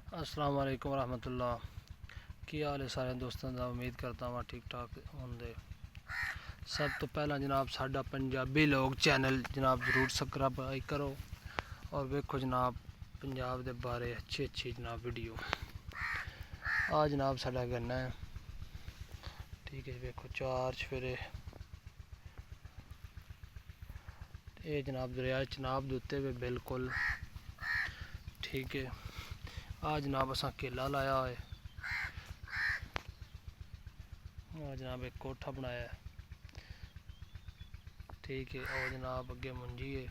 अस्सलाम वालेकुम रहमतुल्लाह। की हाल है सारे दोस्तों का? उम्मीद करता हूँ ठीक ठाक होंगे। सब तो पहला जनाब साडा पंजाबी लोग चैनल जनाब ज़रूर सब्सक्राइब करो और वेखो जनाब पंजाब के बारे अच्छी जनाब वीडियो। आ जनाब साडा गन्ना है, ठीक है। वेखो 4 चफेरे ये जनाब दरिया चनाब के उत्ते वे बिल्कुल ठीक है। आ जनाब असा केला लाया है, आ जनाब एक कोठा बनाया है, ठीक है। और जनाब अगे मुंजी है,